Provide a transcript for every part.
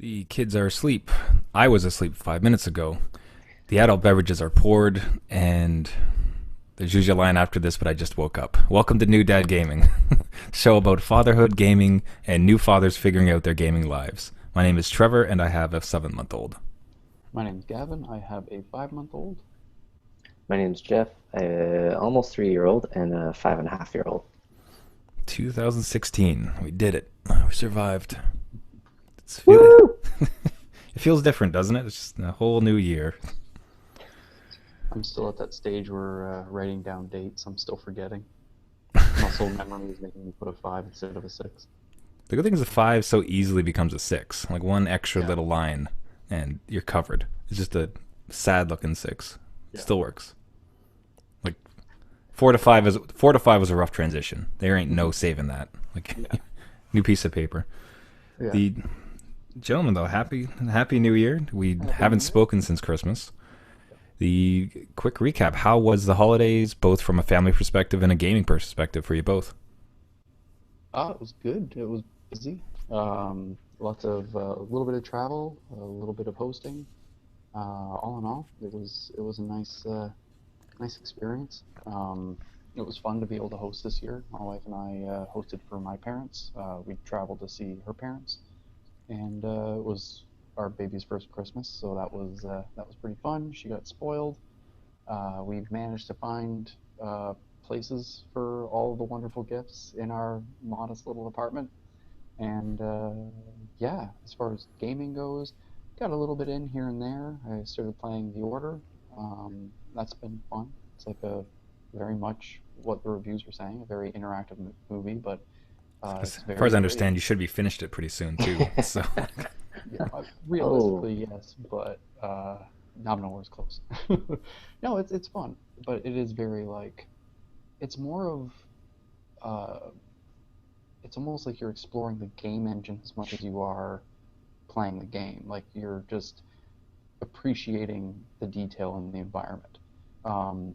The kids are asleep. I was asleep 5 minutes ago. The adult beverages are poured, and there's usually a line after this, but I just woke up. Welcome to New Dad Gaming, show about fatherhood, gaming, and new fathers figuring out their gaming lives. My name is Trevor, and I have a 7-month-old. My name's Gavin. I have a 5-month-old. My name's Jeff, almost 3-year-old and a 5.5-year-old. 2016. We did it. We survived. Woo! It feels different, doesn't it? It's just a whole new year. I'm still at that stage where writing down dates, I'm still forgetting. Muscle memory is making me put a 5 instead of a 6. The good thing is a 5 so easily becomes a 6. Like one extra Yeah. little line, and you're covered. It's just a sad-looking 6. It Yeah. still works. Like 4 to 5 was a rough transition. There ain't no saving that. Like Yeah. new piece of paper. Yeah. The gentlemen, though, happy New Year. We Happy haven't New Year. spoken since Christmas. The quick recap: how was the holidays, both from a family perspective and a gaming perspective, for you both? It was good. It was busy. Lots of a little bit of travel, a little bit of hosting. All in all, it was a nice experience. It was fun to be able to host this year. My wife and I hosted for my parents. We traveled to see her parents, and it was our baby's first Christmas, so that was pretty fun. She got spoiled. We've managed to find places for all the wonderful gifts in our modest little apartment, and yeah, as far as gaming goes, got a little bit in here and there. I started playing The Order. That's been fun. It's like a very much what the reviews were saying, a very interactive movie, but As it's far as very I great. understand, you should be finished it pretty soon too. So Yeah, Oh, realistically, yes, but not nowhere as close. No, it's fun, but it is very like it's more of uh, it's almost like you're exploring the game engine as much as you are playing the game. Like you're just appreciating the detail in the environment.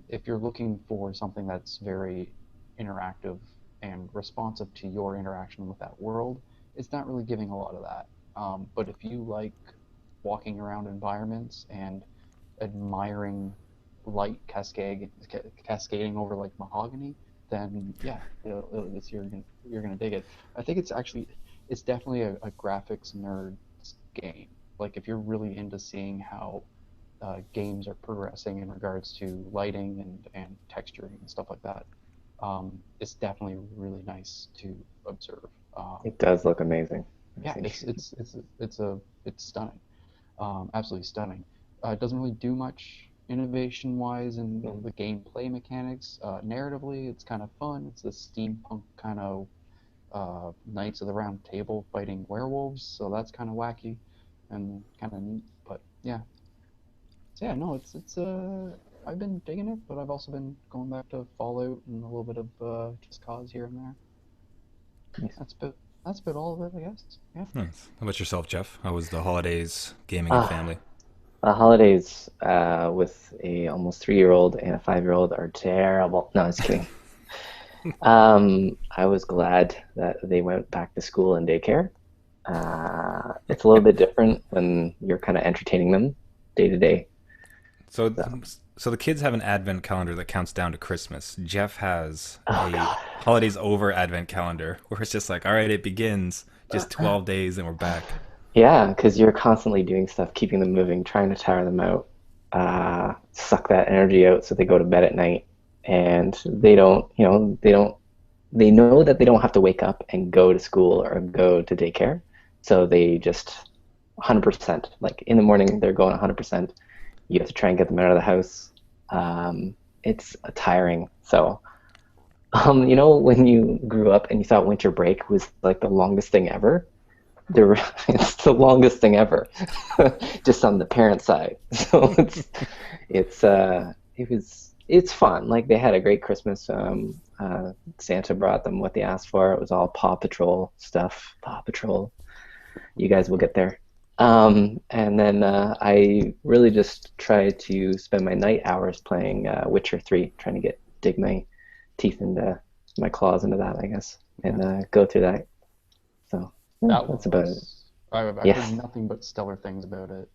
If you're looking for something that's very interactive and responsive to your interaction with that world, it's not really giving a lot of that. But if you like walking around environments and admiring light cascading over like mahogany, then yeah, you're gonna dig it. I think it's definitely a graphics nerd's game. Like if you're really into seeing how games are progressing in regards to lighting and texturing and stuff like that, it's definitely really nice to observe. it does look amazing. I Yeah, think. it's stunning, absolutely stunning. It doesn't really do much innovation wise in the gameplay mechanics. Narratively, it's kind of fun. It's a steampunk kind of Knights of the Round Table fighting werewolves, so that's kind of wacky and kind of neat. But yeah, so yeah, no, it's I've been digging it, but I've also been going back to Fallout and a little bit of Just Cause here and there. Nice. That's about all of it, I guess. Yeah. nice. How about yourself, Jeff? How was the holidays, gaming, and Ah, family? the holidays with a almost 3-year-old and a 5-year-old are terrible. No, I was kidding. I was glad that they went back to school and daycare. It's a little bit different when you're kind of entertaining them day to day. So, So, so the kids have an advent calendar that counts down to Christmas. Jeff has oh a God. holidays over advent calendar where it's just like, all right, it begins. Just 12 days and we're back. Yeah, because you're constantly doing stuff, keeping them moving, trying to tire them out, suck that energy out so they go to bed at night. And they don't, they know that they don't have to wake up and go to school or go to daycare. So they just 100%, like in the morning, they're going 100%. You have to try and get them out of the house. It's tiring. So, when you grew up and you thought winter break was like the longest thing ever, it's the longest thing ever, just on the parent side. So it's fun. Like they had a great Christmas. Santa brought them what they asked for. It was all Paw Patrol stuff. Paw Patrol. You guys will get there. And then I really just try to spend my night hours playing Witcher 3, trying to dig my teeth into my claws into that, I guess, and Yeah. go through that. So yeah, That that's about it. was I've heard Yes. nothing but stellar things about it.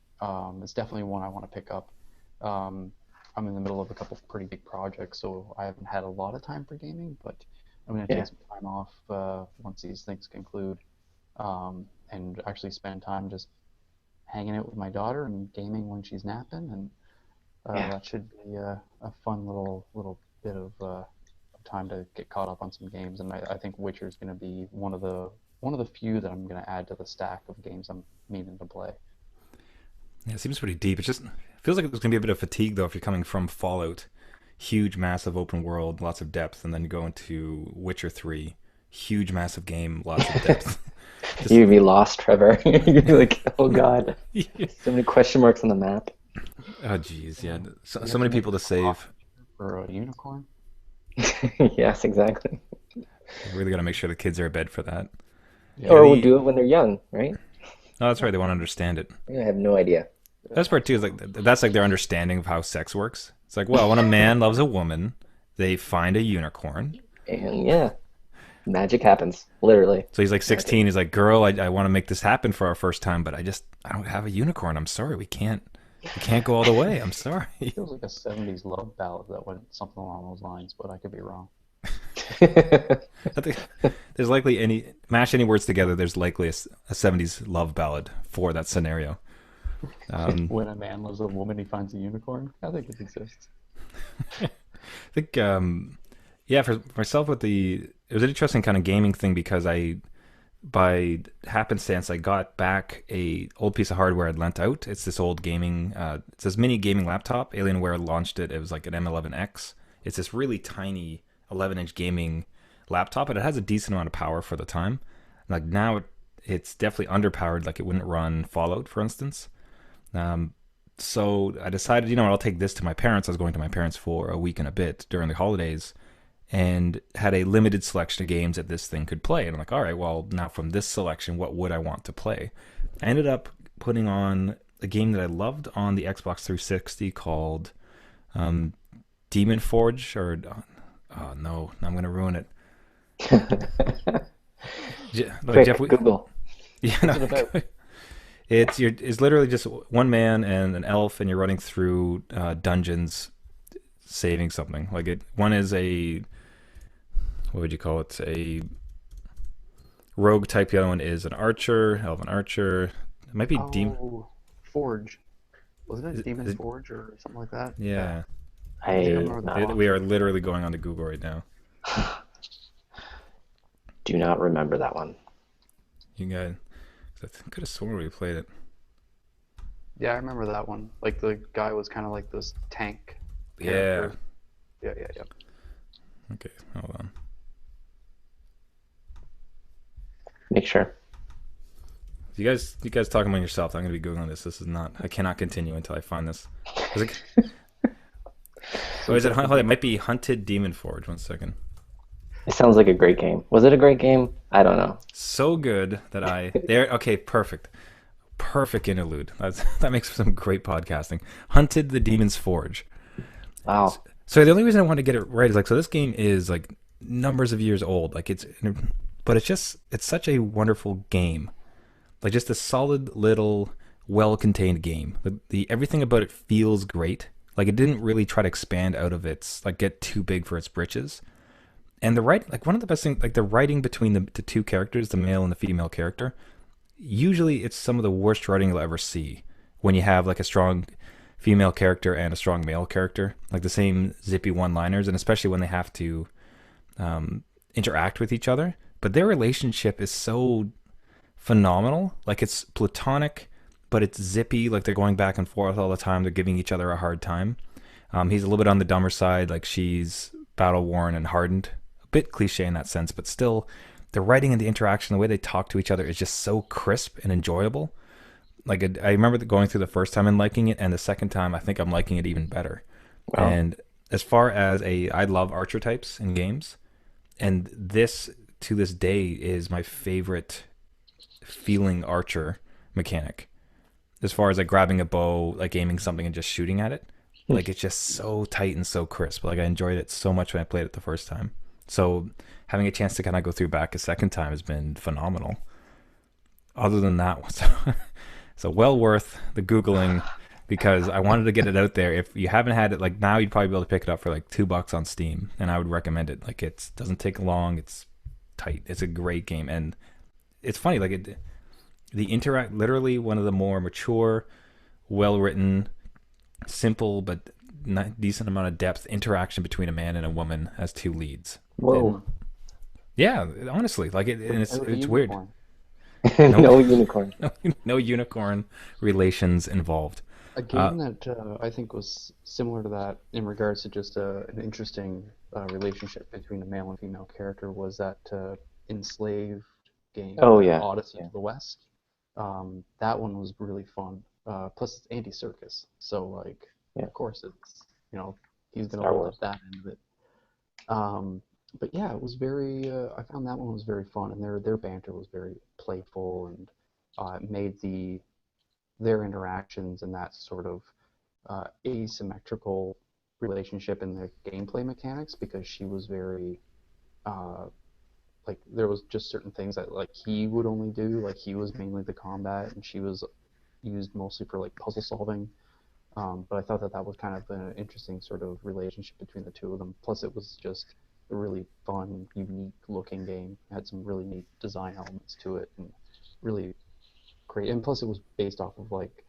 It's definitely one I want to pick up. Um, I'm in the middle of a couple pretty big projects, so I haven't had a lot of time for gaming, but I'm going to take Yeah. some time off once these things conclude, and actually spend time just hanging out with my daughter and gaming when she's napping, and Yeah. that should be a fun little bit of time to get caught up on some games. And I think Witcher is going to be one of the few that I'm going to add to the stack of games I'm meaning to play. Yeah, it seems pretty deep. It just feels like there's gonna be a bit of fatigue though if you're coming from Fallout, huge, massive open world, lots of depth, and then you go into Witcher 3, huge, massive game, lots of depth. Just You'd be lost, Trevor. You'd be like, oh God, so many question marks on the map. oh geez, yeah. So, You so have to many make people to a crop save. for a unicorn. Yes, exactly. You really got to make sure the kids are in bed for that. Yeah, Or we'll the do it when they're young, right? oh, that's right. They want to understand it. I have no idea. That's part too. Is like that's like their understanding of how sex works. It's like, well, when a man loves a woman, they find a unicorn. And yeah, magic happens, literally. So he's like 16. He's like, girl, I want to make this happen for our first time, but I don't have a unicorn. I'm sorry, we can't go all the way. I'm sorry. Feels like a '70s love ballad that went something along those lines, but I could be wrong. I think there's likely mash any words together. There's likely a 70s love ballad for that scenario. When a man loves a woman, he finds a unicorn. I think it exists. I think yeah, for myself it was an interesting kind of gaming thing because I by happenstance I got back a old piece of hardware I'd lent out. It's this old gaming it's this mini gaming laptop. Alienware launched it. It was like an M11X. It's this really tiny 11-inch gaming laptop, and it has a decent amount of power for the time. Like now it's definitely underpowered, like it wouldn't run Fallout for instance. Um, so I decided, you know what, I'll take this to my parents. I was going to my parents for a week and a bit during the holidays and had a limited selection of games that this thing could play. And I'm like, all right, well, now from this selection, what would I want to play? I ended up putting on a game that I loved on the Xbox 360 called um, Demon Forge, or oh no, I'm going to ruin it. Like Quick, Jeff, Google. yeah, What's it about? no, it's literally just one man and an elf, and you're running through dungeons, saving something. Like one is a what would you call it? A rogue type. The other one is an archer, elven archer. It might be demon. Oh, Forge. Wasn't it Demon's Is Forge or something like that? Yeah. yeah, I think I I remember the not, we plot. are literally going on to Google right now. do not remember that one. You guys, I could have sworn we played it. Yeah, I remember that one. Like the guy was kind of like this tank Yeah. character. Yeah, yeah, yeah. Okay, hold on. Make sure. You guys talking among yourself. I'm gonna be googling this. This is not. I cannot continue until I find this. Is it, oh, is it? Hold on, it might be Hunted Demon Forge. One second. It sounds like a great game. Was it a great game? I don't know. So good that I there. Okay, perfect, perfect interlude. That makes for some great podcasting. Hunted the Demon's Forge. Wow. So the only reason I want to get it right is like, so this game is like numbers of years old. Like but it's such a wonderful game. Like just a solid little, well-contained game. The everything about it feels great. Like it didn't really try to expand out of its like get too big for its britches. And the like one of the best things, like the writing between the two characters, the male and the female character, usually it's some of the worst writing you'll ever see when you have like a strong female character and a strong male character, like the same zippy one-liners, and especially when they have to interact with each other. But their relationship is so phenomenal. Like it's platonic, but it's zippy. Like they're going back and forth all the time. They're giving each other a hard time. He's a little bit on the dumber side. Like she's battle worn and hardened. A bit cliche in that sense, but still, the writing and the interaction, the way they talk to each other is just so crisp and enjoyable. Like I remember going through the first time and liking it, and the second time I think I'm liking it even better. Wow. And as far as I love archer types in games, and this to this day is my favorite feeling archer mechanic. As far as like grabbing a bow, like aiming something and just shooting at it, like it's just so tight and so crisp. Like I enjoyed it so much when I played it the first time. So having a chance to kind of go through back a second time has been phenomenal. other than that, so well worth the googling because I wanted to get it out there. If you haven't had it, like now, you'd probably be able to pick it up for like $2 on Steam, and I would recommend it. Like it doesn't take long. It's tight. It's a great game, and it's funny. Like the interact, literally one of the more mature, well written, simple but not decent amount of depth interaction between a man and a woman as two leads. And Whoa. yeah, honestly, like and Without a it's weird. unicorn. No, No unicorn. no unicorn relations involved. A Uh, game that I think was similar to that in regards to just an interesting relationship between a male and female character was that enslaved game, Oh yeah. Odyssey Yeah. to the West. That one was really fun. Plus, it's Andy Serkis, so like, Yeah. of course, it's he's gonna Star hold up Wars. that end of it. But yeah, it was very. I found that one was very fun, and their banter was very playful, and it made their interactions and that sort of asymmetrical relationship in the gameplay mechanics because she was very uh, like there was just certain things that like he would only do like he was mainly the combat and she was used mostly for like puzzle solving. But I thought that that was kind of an interesting sort of relationship between the two of them. Plus, it was just a really fun, unique looking game. It had some really neat design elements to it, and really great. And plus, it was based off of like,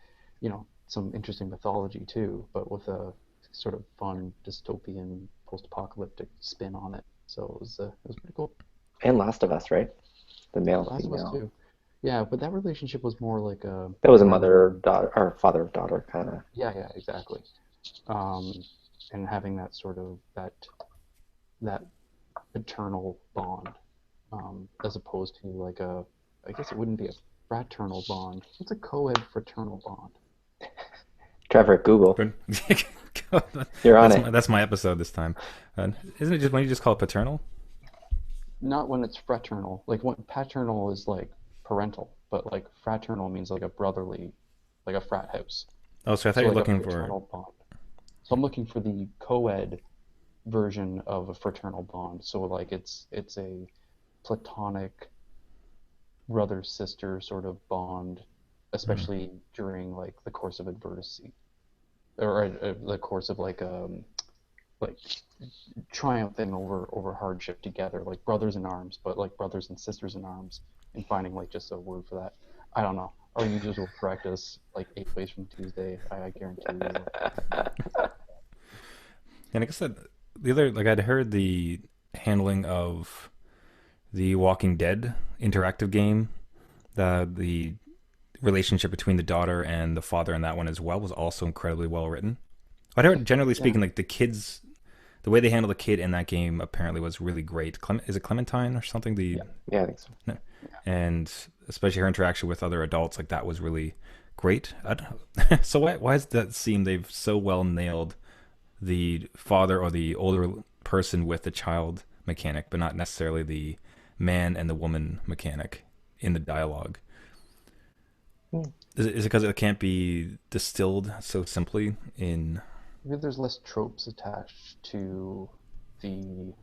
some interesting mythology too, but with a sort of fun dystopian post-apocalyptic spin on it. So it was pretty cool. And Last of Us, right? The male Last of Us female. too. Yeah, but that relationship was more like a That was a brother. mother daughter or father daughter kind of. Yeah, yeah, exactly. Um, and having that sort of that paternal bond, as opposed to like I guess it wouldn't be a fraternal bond. What's a co-ed fraternal bond? Trevor, Google. but You're on it. that's my episode this time. Isn't it just when you just call it paternal? Not when it's fraternal. Like when paternal is like parental, but like fraternal means like a brotherly, like a frat house. Oh, so I thought So you were like a looking for. fraternal bond. So I'm looking for the co-ed version of a fraternal bond. So like it's a platonic brother sister sort of bond, Hmm. especially during like the course of adversity or the course of like triumphing over hardship together, like brothers in arms, but like brothers and sisters in arms, and finding like just a word for that. I don't know. Our users will correct us like 8 ways from Tuesday. I guarantee you. And I guess that the other, like I'd heard the handling of the Walking Dead interactive game, the relationship between the daughter and the father in that one as well was also incredibly well written. I heard, generally Yeah, speaking, like the kids, the way they handle the kid in that game apparently was really great. Is it Clementine or something? The Yeah, yeah, I think so. no. And especially her interaction with other adults, like that was really great. So why is that seem they've so well nailed the father or the older person with the child mechanic, but not necessarily the man and the woman mechanic in the dialogue? Hmm. Is it because it can't be distilled so simply in? maybe there's less tropes attached to the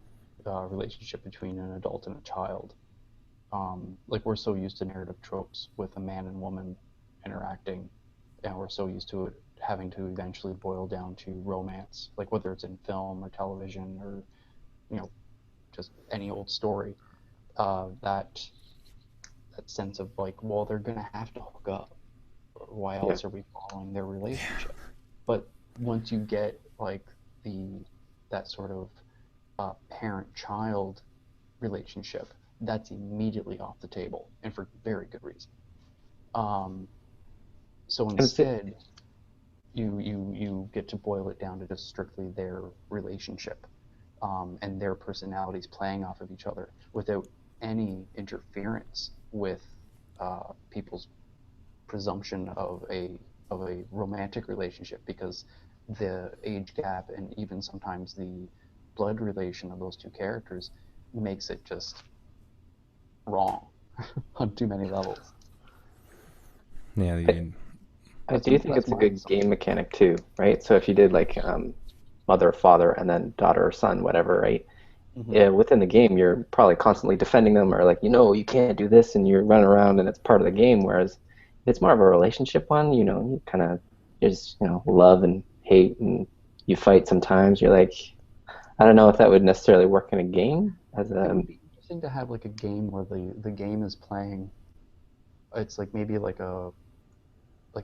relationship between an adult and a child. Like we're so used to narrative tropes with a man and woman interacting, and we're so used to it having to eventually boil down to romance, like whether it's in film or television or you know just any old story. That sense of like, well, they're gonna have to hook up, or why Yeah. else are we following their relationship? But once you get like the that sort of parent-child relationship, that's immediately off the table, and for very good reason. Um, so And it's it. instead, you get to boil it down to just strictly their relationship, and their personalities playing off of each other without any interference with people's presumption of a romantic relationship because the age gap and even sometimes the blood relation of those two characters makes it just wrong on too many levels. Yeah, I, I do think That's it's a my good game assumption. mechanic too, right? So if you did like mother, father, and then daughter or son, whatever, right? Hmm. within the game, you're probably constantly defending them or like, you can't do this, and you're running around and it's part of the game. Whereas it's more of a relationship one, you kind of just, love and hate and you fight sometimes. You're like, I don't know if that would necessarily work in a game as It a, would be interesting to have like a game where the game is playing. It's like maybe like a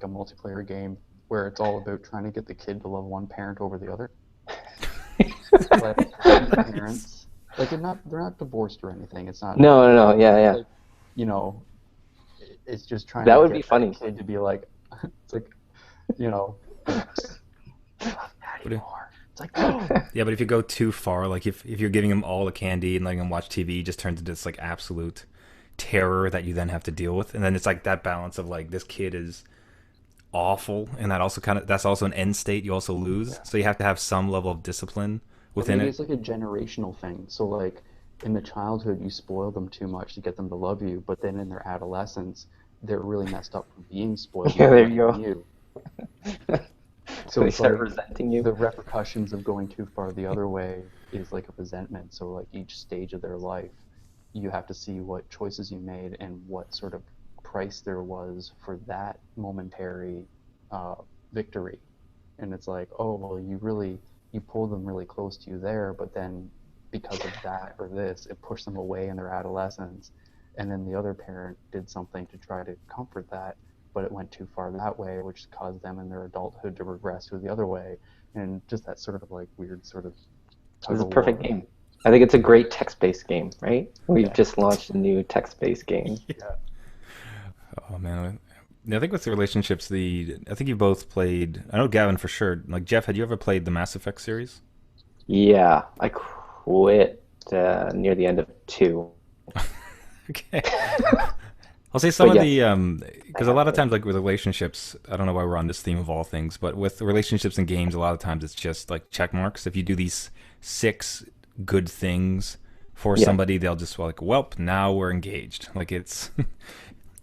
multiplayer game where it's all about trying to get the kid to love one parent over the other. Like the parents, like they're not divorced or anything. It's not, no, no, no, yeah, yeah. like, you know, it's just trying to That would be get that funny. kid to be like, it's like, you know, I love But daddy more. It's like, no. yeah, but if you go too far, like if you're giving him all the candy and letting him watch TV, it just turns into this like absolute terror that you then have to deal with. And then it's like that balance of like this kid is awful, and that's also an end state you also lose. Yeah. So you have to have some level of discipline Or within maybe it. it's like a generational thing. So like in the childhood, you spoil them too much to get them to love you, but then in their adolescence, they're really messed up from being spoiled Yeah, and there loving you go. you. So They it's start like resenting you. the repercussions of going too far the other way is like a resentment. So like each stage of their life, you have to see what choices you made and what sort of price there was for that momentary uh, victory. And it's like, oh well, you pulled them really close to you there, but then because of that or this, it pushed them away in their adolescence. And then the other parent did something to try to comfort that, but it went too far that way, which caused them in their adulthood to regress to the other way, and just that sort of like weird sort of This tug is a of perfect war. game. I think it's a great text-based game, right? We've Yeah, just launched a new text-based game. yeah. Oh man, I think with the relationships, the I think you both played. I know Gavin for sure. Like Jeff, had you ever played the Mass Effect series? Yeah, I quit near the end of two, Okay. I'll say some but of yes, the I because a have lot of played. times like with relationships, I don't know why we're on this theme of all things, but with relationships and games, a lot of times it's just like check marks. If you do these six good things for Yeah, somebody, they'll just like, welp, now we're engaged. Like it's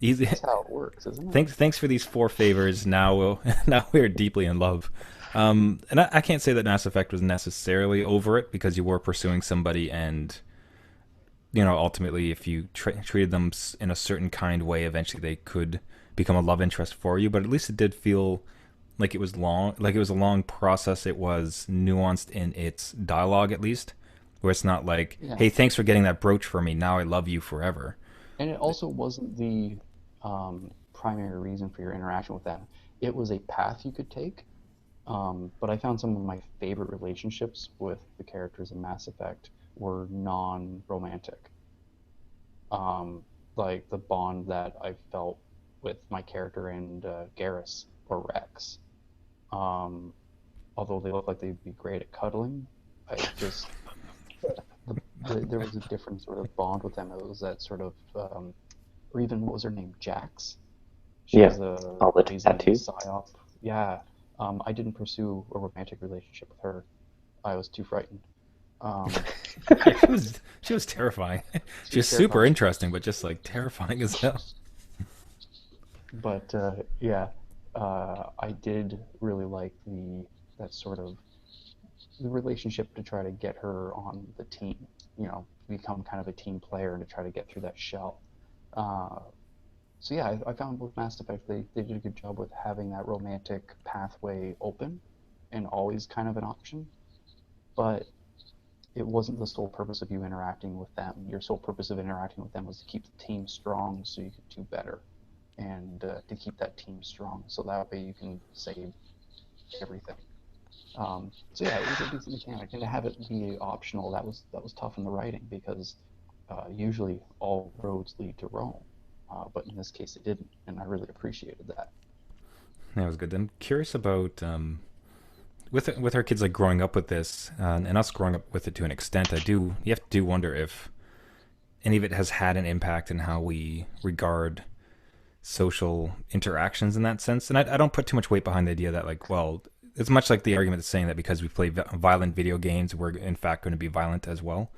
easy. That's how it works, isn't it? Thanks for these four favors. Now now we're deeply in love. And I can't say that Mass Effect was necessarily over it because you were pursuing somebody, and ultimately, if you treated them in a certain kind way, eventually they could become a love interest for you. But at least it did feel like it was long, like it was a long process. It was nuanced in its dialogue, at least, where it's not like, Yeah. "Hey, thanks for getting that brooch for me. Now I love you forever." And it also wasn't the primary reason for your interaction with them. It was a path you could take. But I found some of my favorite relationships with the characters in Mass Effect were non-romantic. Um, like the bond that I felt with my character and Garrus or Rex. Um, Although they look like they'd be great at cuddling, I just there was a different sort of bond with them. It was that sort of, or even what was her name, Jax. She yeah, was the all the lazy tattoos. psyop. Yeah, I didn't pursue a romantic relationship with her. I was too frightened. Um, Yeah, she was terrifying. she She was was super terrifying, interesting, but just like terrifying as hell. but yeah, I did really like the that sort of the relationship to try to get her on the team. Become kind of a team player and to try to get through that shell. Uh, so yeah, I found with Mass Effect they did a good job with having that romantic pathway open and always kind of an option, but it wasn't the sole purpose of you interacting with them. Your sole purpose of interacting with them was to keep the team strong so you could do better and to keep that team strong so that way you can save everything. So yeah, it was a decent mechanic, and to have it be optional, that was tough in the writing because usually all roads lead to Rome, but in this case it didn't, and I really appreciated that. That was good. I'm curious about with our kids like growing up with this, and us growing up with it to an extent. You have to do wonder if any of it has had an impact in how we regard social interactions in that sense. And I don't put too much weight behind the idea that like, well, it's much like the argument that's saying that because we play violent video games, we're in fact going to be violent as well.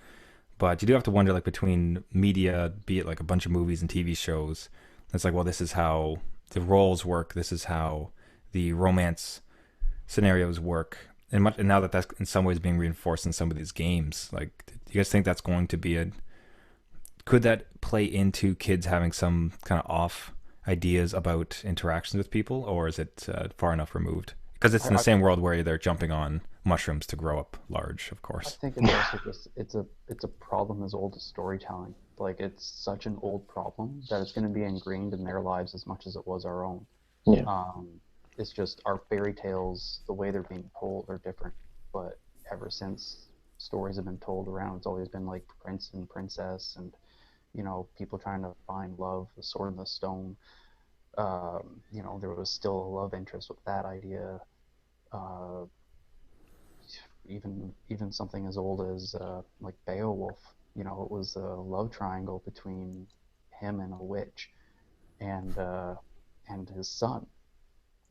But you do have to wonder, like, between media, be it like a bunch of movies and TV shows, it's like, well, this is how the roles work. This is how the romance scenarios work. and now that that's in some ways being reinforced in some of these games, like, do you guys think that's going to be a could that play into kids having some kind of off ideas about interactions with people, or is it far enough removed? Because it's in the I, same world where they're jumping on mushrooms to grow up large, of I course. think it's also just it's a problem as old as storytelling. Like it's such an old problem that it's going to be ingrained in their lives as much as it was our own. Yeah. Um, it's just our fairy tales, the way they're being told are different. But ever since stories have been told around, it's always been like prince and princess, and people trying to find love, the sword and the stone. There was still a love interest with that idea. Uh, even something as old as like Beowulf. It was a love triangle between him and a witch and his son.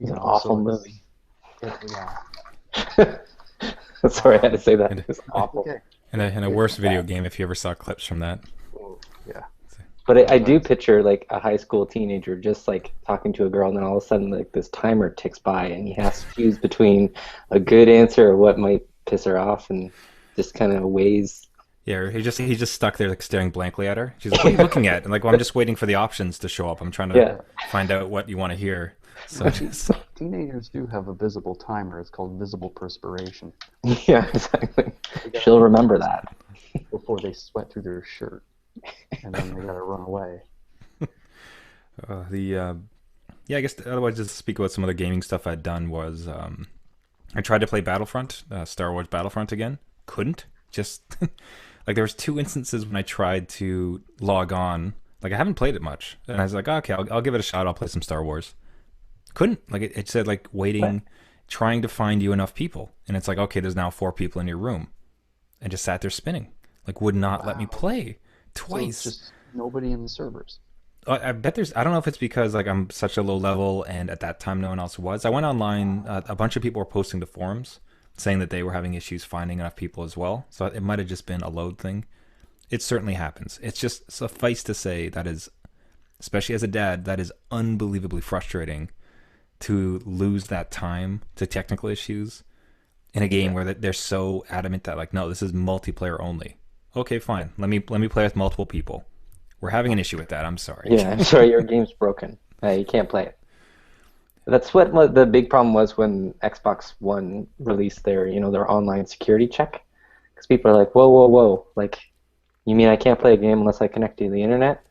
It's an awful So movie. yeah. Sorry, I had to say that. And It's It's awful. okay. and a It's worse video Bad. game if you ever saw clips from that. yeah, But I do but picture like a high school teenager just like talking to a girl, and then all of a sudden like this timer ticks by, and he has to choose between a good answer or what might piss her off, and just kind of weighs. Yeah, he just stuck there like staring blankly at her. She's like, "What are you looking at?" And like, "Well, I'm just waiting for the options to show up. I'm trying to Yeah, yeah. find out what you want to hear." So But just teenagers do have a visible timer. It's called visible perspiration. yeah, exactly. They gotta She'll make it remember that. before they sweat through their shirt, and then they gotta run away. the yeah, I guess otherwise just to speak about some other gaming stuff I'd done was I tried to play Battlefront, Star Wars Battlefront again. Couldn't. Just like there was two instances when I tried to log on. Like I haven't played it much, and I was like, okay, I'll give it a shot. I'll play some Star Wars. Couldn't. Like it said like But waiting, trying to find you enough people, and it's like okay, there's now 4 people in your room, and just sat there spinning. Like would not let me Wow. play So it's twice. just nobody in the servers. I bet there's. I don't know if it's because like I'm such a low level, and at that time no one else was. I went online. A bunch of people were posting to forums saying that they were having issues finding enough people as well. So it might have just been a load thing. It certainly happens. It's just suffice to say that is, especially as a dad, that is unbelievably frustrating to lose that time to technical issues in a game Yeah. where they're so adamant that like no, this is multiplayer only. Okay, fine. Let me play with multiple people. We're having an issue with that. I'm sorry. yeah, I'm sorry, your game's broken. You can't play it. That's what the big problem was when Xbox One released their online security check. Because people are like, whoa, whoa, whoa, like, you mean I can't play a game unless I connect to the internet?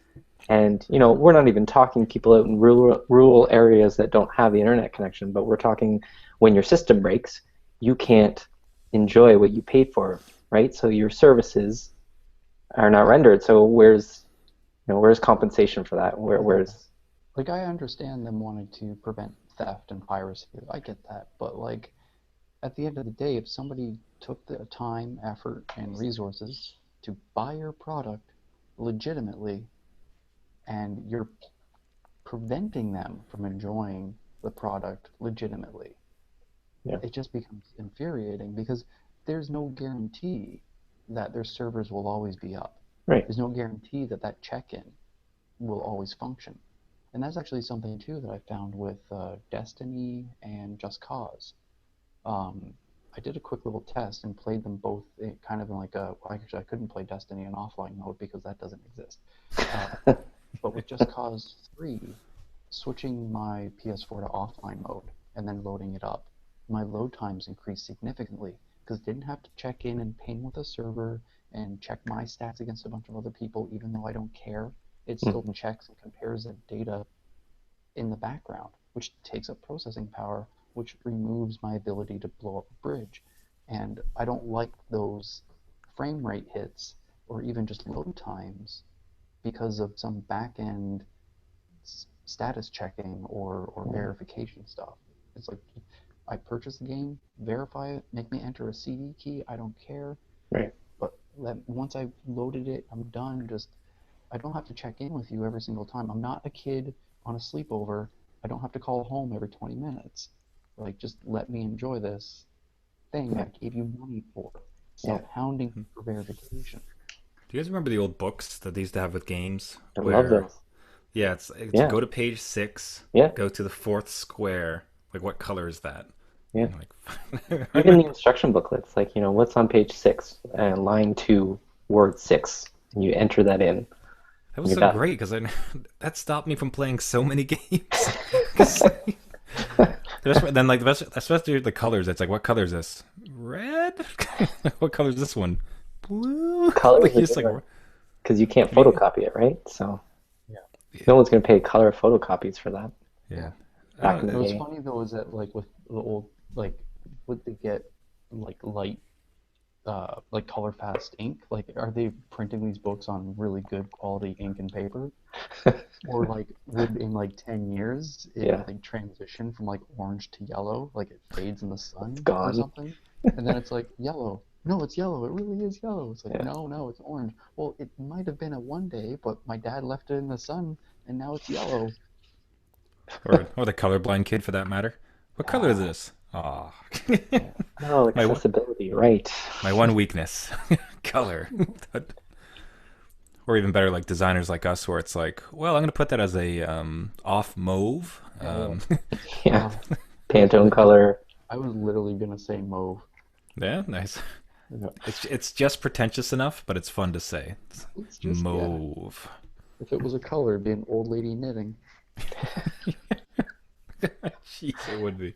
And we're not even talking people out in rural areas that don't have the internet connection, but we're talking when your system breaks, you can't enjoy what you paid for, right? So your services are not rendered. So where's compensation for that? Where's Like I understand them wanting to prevent theft and piracy. I get that, but like at the end of the day, if somebody took the time, effort, and resources to buy your product legitimately, and you're preventing them from enjoying the product legitimately, yeah, it just becomes infuriating because there's no guarantee that their servers will always be up. right. There's no guarantee that that check-in will always function. And that's actually something too that I found with Destiny and Just Cause. Um, I did a quick little test and played them both kind of in like a. Well, actually, I couldn't play Destiny in offline mode because that doesn't exist. Uh, but with Just Cause 3, switching my PS4 to offline mode and then loading it up, my load times increased significantly because I didn't have to check in and ping with a server and check my stats against a bunch of other people, even though I don't care. It still Mhm. checks and compares the data in the background, which takes up processing power, which removes my ability to blow up a bridge. And I don't like those frame rate hits or even just load times because of some back end status checking or verification stuff. It's like I purchase the game, verify it, make me enter a CD key. I don't care. Right. But once I've loaded it, I'm done. Just I don't have to check in with you every single time. I'm not a kid on a sleepover. I don't have to call home every 20 minutes. Like, just let me enjoy this thing Yeah. I gave you money for. Yeah. Stop hounding me for verification. Do you guys remember the old books that they used to have with games I love where those. yeah, it's Yeah. go to page 6, Yeah. go to the fourth square. Like what color is that? Yeah. I'm like, I Even meant, the instruction booklets, like, what's on page 6, and line 2, word 6, and you enter that in, that and was you're so done. great because that stopped me from playing so many games. Because then like especially the colors, it's like, what color is this? Red. What color is this one? Blue. Color Like is a you just good like, one because you can't can you? photocopy it, right? So Yeah. no Yeah, one's going to pay color photocopies for that yeah. Yeah. I back in don't. the And what's day. funny though is that like with the old like would they get like light like color fast ink? Like are they printing these books on really good quality ink and paper? Or like would in like 10 years it Yeah, like transition from like orange to yellow, like it fades in the it's sun or gone. something? And then it's like yellow. No, it's yellow. It really is yellow. It's like Yeah. no, no, it's orange. Well, it might have been a one day, but my dad left it in the sun and now it's yellow. Or the colorblind kid for that matter. What color is Yeah, this? Ah, yeah. Oh, my accessibility, right. my one weakness, color. Or even better, like designers like us, where it's like, well, I'm gonna put that as a off mauve. Yeah, yeah. Yeah, It was Pantone funny because color. I was literally gonna say mauve. Yeah, nice. Yeah. It's just pretentious enough, but it's fun to say. It's It's just yeah. mauve. If it was a color, it'd be an old lady knitting. Jeez, it would be.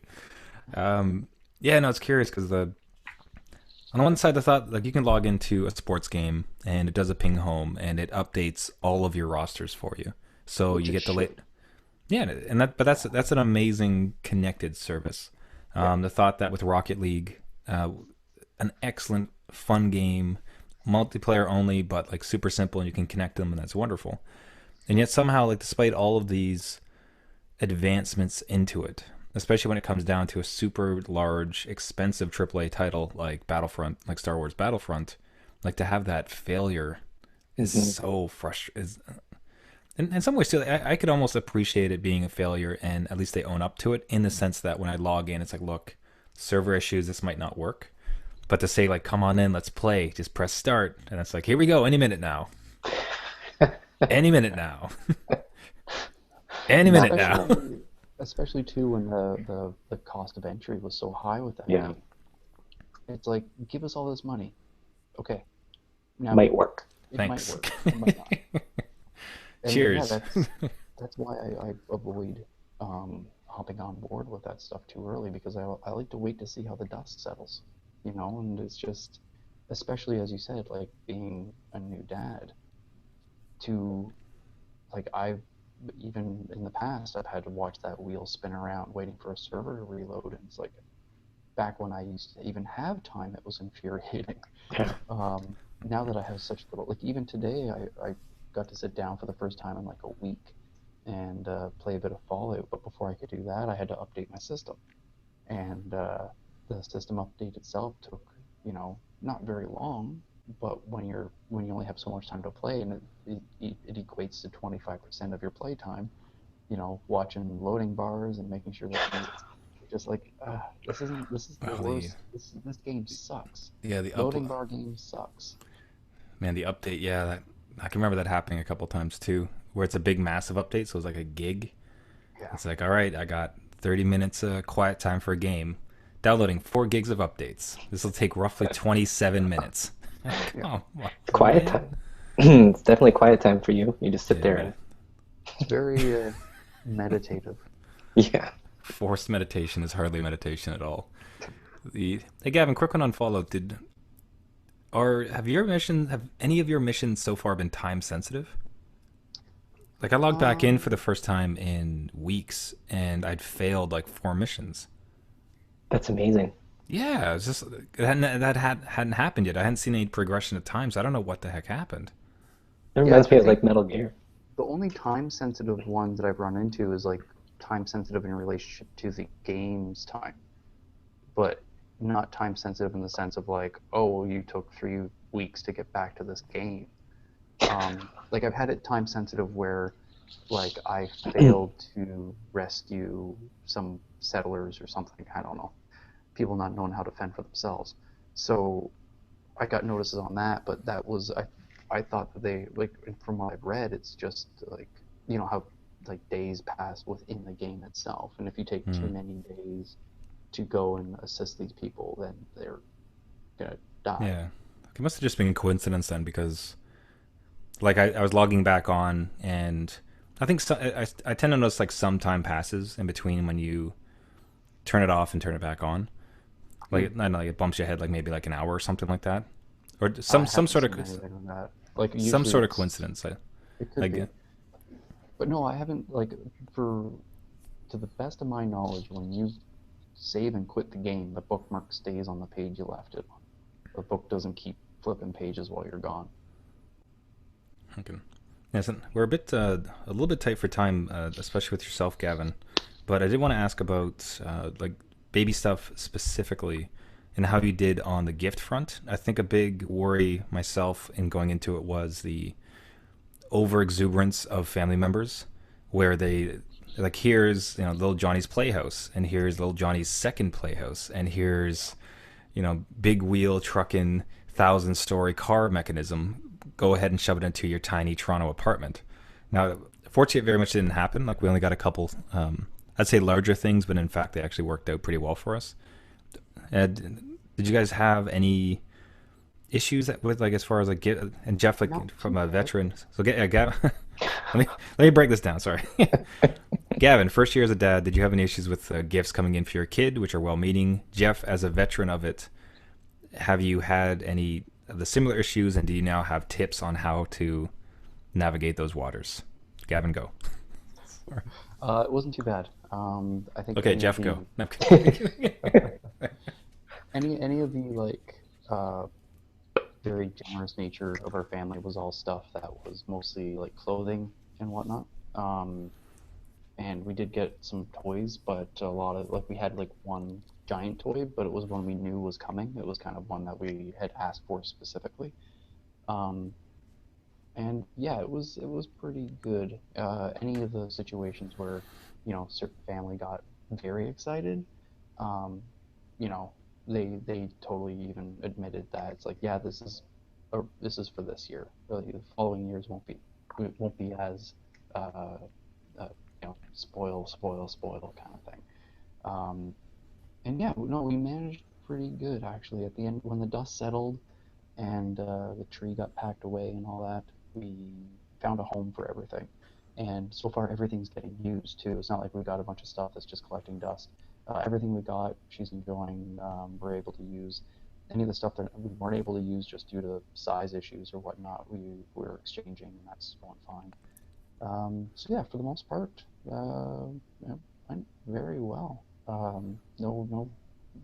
Yeah, no, it's curious because on one side, I thought like you can log into a sports game and it does a ping home and it updates all of your rosters for you, so Which you it get the late. should. Yeah, and that but that's an amazing connected service. Yeah. The thought that with Rocket League, an excellent fun game, multiplayer only, but like super simple and you can connect them and that's wonderful. And yet somehow, like despite all of these advancements into it, especially when it comes down to a super large, expensive AAA title like Battlefront, like Star Wars Battlefront, like to have that failure is Hmm. so frustrating. In some ways, too, I could almost appreciate it being a failure, and at least they own up to it in the sense that when I log in, it's like, look, server issues, this might not work. But to say like, come on in, let's play, just press start, and it's like, here we go, any minute now, any minute now, any minute Not now. Especially too when the cost of entry was so high with that yeah, game. It's like, give us all this money. Okay. Now might work. it might Thanks. work. It might not. And yeah, Cheers. that's why I avoid hopping on board with that stuff too early because I like to wait to see how the dust settles, and it's just, especially as you said, like being a new dad, to like I've even in the past I've had to watch that wheel spin around waiting for a server to reload, and it's like back when I used to even have time, it was infuriating. Yeah. Now that I have such little, like even today, I got to sit down for the first time in like a week and play a bit of Fallout. But before I could do that, I had to update my system, and the system update itself took, not very long. But when you only have so much time to play, and it equates to 25% of your play time, watching loading bars and making sure that things just like this is the Wow, the worst. This game sucks. yeah the up Loading bar game sucks. man the update, yeah, that I can remember that happening a couple times too, where it's a big massive update, so it's like a gig. Yeah. It's like, all right, I got 30 minutes quiet time for a game. Downloading 4 gigs of updates. This will take roughly 27 minutes. Yeah. Come on, It's quiet man. time. It's definitely quiet time for you. You just sit Yeah, there and It's very meditative. yeah. forced meditation is hardly meditation at all. Hey Gavin, quick one on Fallout. Have any of your missions so far been time sensitive? Like I logged back in for Um, the first time in weeks and I'd failed like 4 missions. That's amazing. Yeah, it was just hadn't happened yet. I hadn't seen any progression of time, so I don't know what the heck happened. It yeah, reminds I me of think like Metal Gear. the only time sensitive ones that I've run into is like time sensitive in relationship to the game's time, but not time sensitive in the sense of like, oh, well, you took 3 weeks to get back to this game. Like I've had it time sensitive where like I failed to rescue some settlers or something. I don't know. People not knowing how to fend for themselves. So I got notices on that, but that was I thought that they like from what I've read, it's just like how like days pass within the game itself, and if you take too Hmm. many days to go and assist these people, then they're gonna die. Yeah. It must have just been a coincidence then, because like I was logging back on, and I think I tend to notice like some time passes in between when you turn it off and turn it back on. Like Hmm. I don't know, like it bumps your head like maybe like an hour or something like that, or I some haven't sort of seen anything on that. Like some usually sort of it's coincidence. it could Like be, but no, I haven't like for to the best of my knowledge, when you save and quit the game, the bookmark stays on the page you left it on. The book doesn't keep flipping pages while you're gone. okay. Yes, and we're a little bit tight for time, especially with yourself, Gavin. But I did want to ask about like baby stuff specifically, and how you did on the gift front. I think a big worry myself in going into it was the over exuberance of family members, where they like, here's little Johnny's playhouse, and here's little Johnny's second playhouse, and here's big wheel trucking 1,000-story car mechanism. Go ahead and shove it into your tiny Toronto apartment. Now, fortunately, it very much didn't happen. Like, we only got a couple, I'd say larger things, but in fact, they actually worked out pretty well for us. Did you guys have any issues with, like, as far as like get and Jeff, like, Not too from a bad. veteran? So get, yeah, Gavin. let me break this down. Sorry. Gavin, first year as a dad, did you have any issues with gifts coming in for your kid, which are well-meaning? Jeff, as a veteran of it, have you had any of the similar issues, and do you now have tips on how to navigate those waters? Gavin, go. It wasn't too bad. I think Okay, Jeff, go. No, any of the like very generous nature of our family was all stuff that was mostly like clothing and whatnot. Um, and we did get some toys, but a lot of like we had like one giant toy, but it was one we knew was coming. It was kind of one that we had asked for specifically. Um, and yeah, it was pretty good. Any of the situations where certain family got very excited, um, you know, they totally even admitted that it's like, yeah, this is for this year. Really, the following years won't be as uh, spoil kind of thing. Um, and yeah, no, we managed pretty good actually. At the end, when the dust settled and the tree got packed away and all that, we found a home for everything. And so far, everything's getting used too. It's not like we got a bunch of stuff that's just collecting dust. Everything we got, she's enjoying. We're able to use any of the stuff that we weren't able to use just due to size issues or whatnot. We're exchanging, and that's going fine. So yeah, for the most part, yeah, went very well. No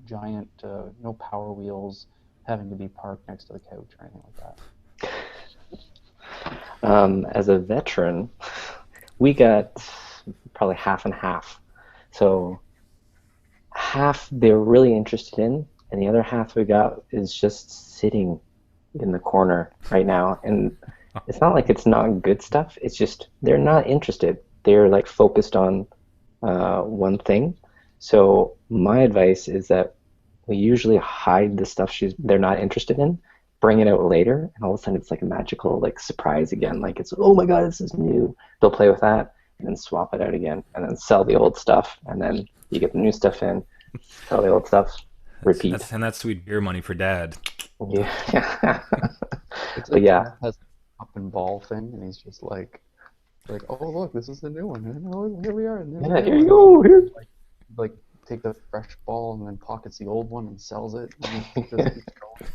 giant, no Power Wheels having to be parked next to the couch or anything like that. As a veteran, we got probably half and half. So half they're really interested in, and the other half we got is just sitting in the corner right now. And it's not like it's not good stuff. It's just they're not interested. They're like focused on one thing. So my advice is that we usually hide the stuff they're not interested in, bring it out later, and all of a sudden it's like a magical like surprise again. Like it's, oh my god, this is new. They'll play with that and then swap it out again, and then sell the old stuff, and then you get the new stuff in, sell the old stuff, repeat. that's sweet beer money for dad. Yeah. It's But like yeah, Dad has a up and ball thing, and he's just oh look, this is the new one, and oh, here we are, and there's a yeah, new here you one. go. Here. Like take the fresh ball and then pockets the old one and sells it, and it just keeps going.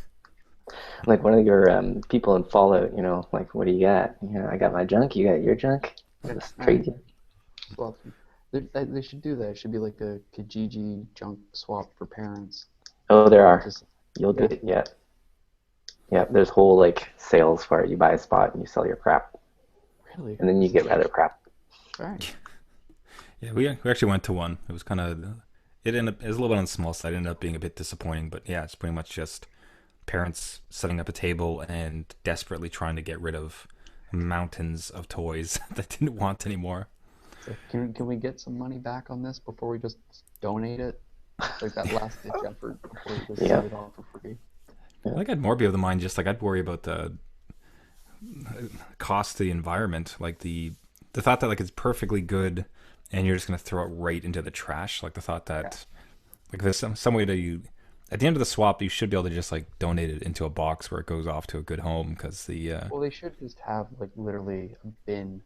Like one of your people in Fallout, like, what do you got? I got my junk. You got your junk. I'll Yeah, just all right. trade you. Well, they should do that. It should be like a Kijiji junk swap for parents, Oh, there where it are. just You'll yeah, get it. Yeah, yeah. There's whole like sales for it. You buy a spot and you sell your crap, really, and then you this is get other crap. all right. Yeah, we actually went to one. It was kind of it was a little bit on the small side. It ended up being a bit disappointing, but yeah, it's pretty much just parents setting up a table and desperately trying to get rid of mountains of toys that didn't want anymore. It's like, can we get some money back on this before we just donate it? It's like that last ditch effort before we just Yeah, send it off for free. I think I'd more be of the mind, just like I'd worry about the cost to the environment, like the thought that like it's perfectly good and you're just gonna throw it right into the trash. Like the thought Yeah. that Like there's some way to you. At the end of the swap, you should be able to just like donate it into a box where it goes off to a good home because the Well, they should just have like literally a bin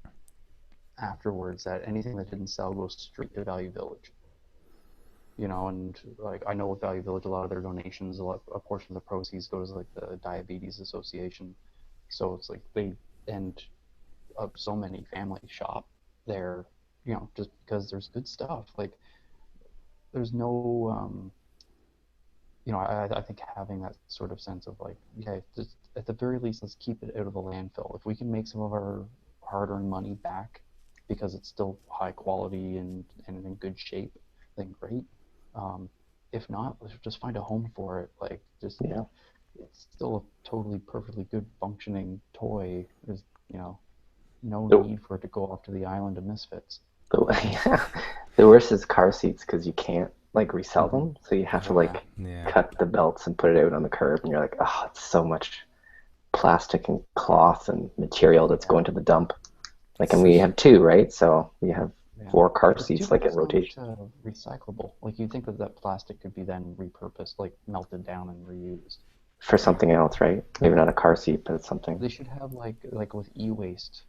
afterwards that anything that didn't sell goes straight to Value Village. And like I know with Value Village, a lot of their donations, a portion of the proceeds goes to like the Diabetes Association. So it's like they end up so many families shop there, just because there's good stuff. Like there's no, I think having that sort of sense of like, yeah, just at the very least, let's keep it out of the landfill. If we can make some of our hard-earned money back because it's still high quality and in good shape, then great. If not, let's just find a home for it. Like, just Yeah. it's still a totally perfectly good functioning toy. There's, no The, need for it to go off to the island of misfits. yeah. The worst is car seats because you can't like resell Hmm. them, so you have to Yeah. like yeah. cut the belts and put it out on the curb, and you're like, oh, it's so much plastic and cloth and material that's Yeah. going to the dump. Like, It's and we such have two, right? So we have Yeah. 4 car It's too seats bad like in it's not rotation. recyclable. Like you'd think that that plastic could be then repurposed, like melted down and reused. For something else, right? Maybe not a car seat, but it's something. They should have like with e-waste,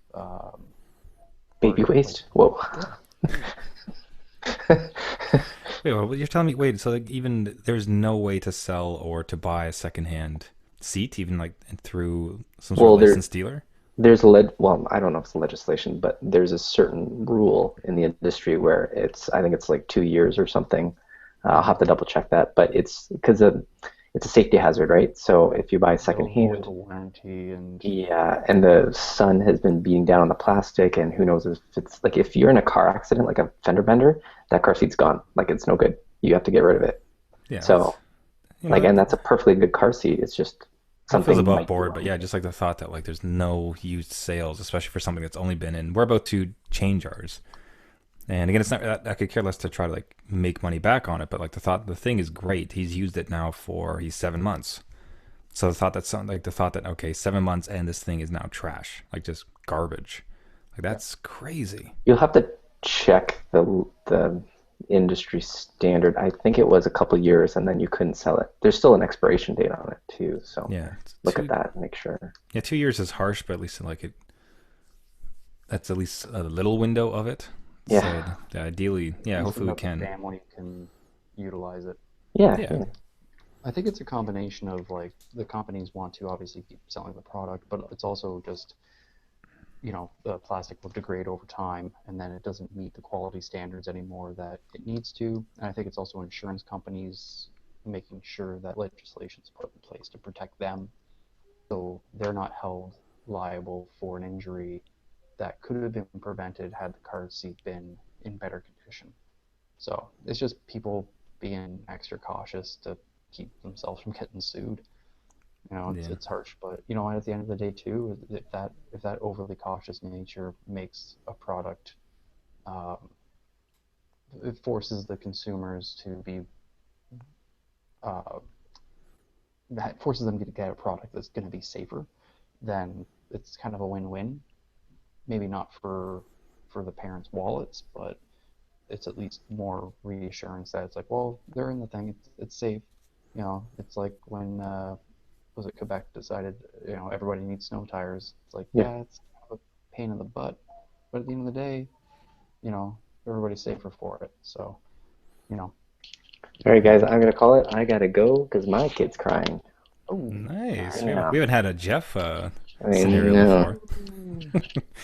Baby or like waste? Whoa. yeah, Wait, well, you're telling me? Wait, so like even there's no way to sell or to buy a secondhand seat, even like through some sort Well, of licensed dealer? well, I don't know if it's legislation, but there's a certain rule in the industry where I think it's like 2 years or something. I'll have to double check that, but it's because it's a safety hazard, right? So if you buy they'll void secondhand, the warranty and yeah, and the sun has been beating down on the plastic, and who knows if it's like if you're in a car accident, like a fender bender, that car seat's gone. Like it's no good. You have to get rid of it. Yeah, So like, and that's a perfectly good car seat. It's just that feels something above might be board. But wrong yeah, with it. just like the thought that like there's no used sales, especially for something that's only been in. We're about to change ours, and again, it's not. I could care less to try to like make money back on it, but like the thing is great. He's used it now for he's 7 months. So the thought that okay, 7 months and this thing is now trash, like just garbage. Like yeah. that's crazy. You'll have to check the industry standard. I think it was a couple years, and then you couldn't sell it. There's still an expiration date on it too, so Yeah, look at that and make sure. 2 years is harsh, but at least like it. That's at least a little window of it. Yeah, So ideally, yeah, At least hopefully we enough the can. family can utilize it. yeah, Yeah, yeah, I think it's a combination of like the companies want to obviously keep selling the product, but it's also just the plastic will degrade over time and then it doesn't meet the quality standards anymore that it needs to. And I think it's also insurance companies making sure that legislation is put in place to protect them so they're not held liable for an injury that could have been prevented had the car seat been in better condition. So it's just people being extra cautious to keep themselves from getting sued. It's yeah, it's harsh, but at the end of the day too, if that overly cautious nature makes a product, um, it forces the consumers to be, uh, that forces them to get a product that's going to be safer, then it's kind of a win-win. Maybe not for the parents' wallets, but it's at least more reassurance that it's like, well, they're in the thing, it's safe. It's like when was it Quebec decided, everybody needs snow tires. It's like, yeah. yeah, it's kind of a pain in the butt, but at the end of the day, you know, everybody's safer for it. So, you know, All right, guys, I'm gonna call it. I gotta go because my kid's crying. oh, nice. Yeah, We haven't had a Jeff I mean, scenario no. before.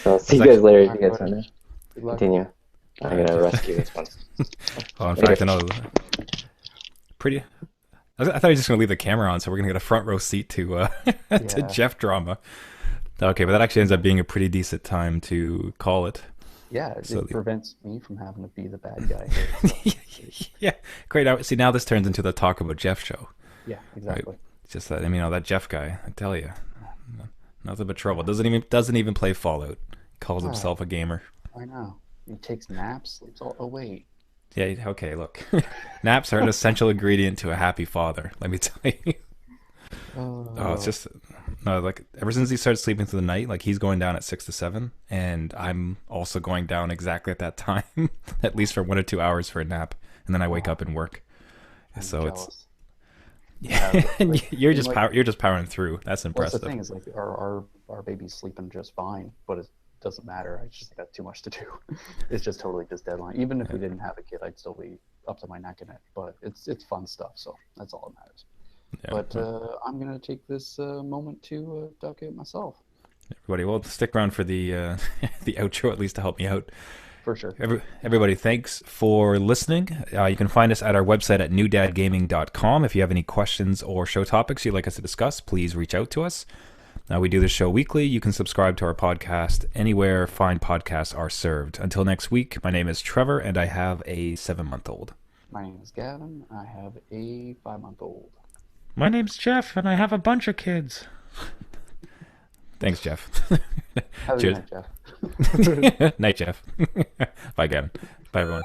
So see It's you guys actually later all if you right, guys buddy. wanna Good luck. continue. I'm gonna just rescue this one. well, in Later. fact, I know pretty. I thought he was just gonna leave the camera on, so we're gonna get a front row seat to to Yeah, Jeff drama. Okay, but that actually ends up being a pretty decent time to call it. yeah, So it the, prevents me from having to be the bad guy here. So, yeah, great. Now, see, now this turns into the talk about Jeff show, yeah, right? exactly. It's just that that Jeff guy. I tell you, nothing but trouble. Doesn't even play Fallout. Calls Ah, himself a gamer. I know. He takes naps, sleeps all. Oh wait. Yeah. Okay. Look, naps are an essential ingredient to a happy father. Let me tell you. Oh, it's Uh, just no. Like ever since he started sleeping through the night, like he's going down at 6 to 7, and I'm also going down exactly at that time, at least for 1 or 2 hours for a nap, and then I wake oh, up and work. I'm So it's jealous. yeah, Yeah, and like you're in just like you're just powering through. That's well, that's the impressive. thing is like our baby's sleeping just fine, but it doesn't matter. I just got too much to do. It's just totally just deadline. Even if Yeah, we didn't have a kid, I'd still be up to my neck in it. But it's fun stuff, so that's all that matters. yeah. But I'm gonna take this moment to duck out myself Everybody, well, stick around for the the outro at least to help me out. for sure. Everybody, thanks for listening. You can find us at our website at newdadgaming.com. If you have any questions or show topics you'd like us to discuss, please reach out to us. We do this show weekly. You can subscribe to our podcast anywhere fine podcasts are served. Until next week, my name is Trevor, and I have a 7-month-old. My name is Gavin. I have a 5-month-old. My name's Jeff, and I have a bunch of kids. Thanks, Jeff. Have a good Cheers. night, Jeff. Night, Jeff. Bye, Gavin. Bye, everyone.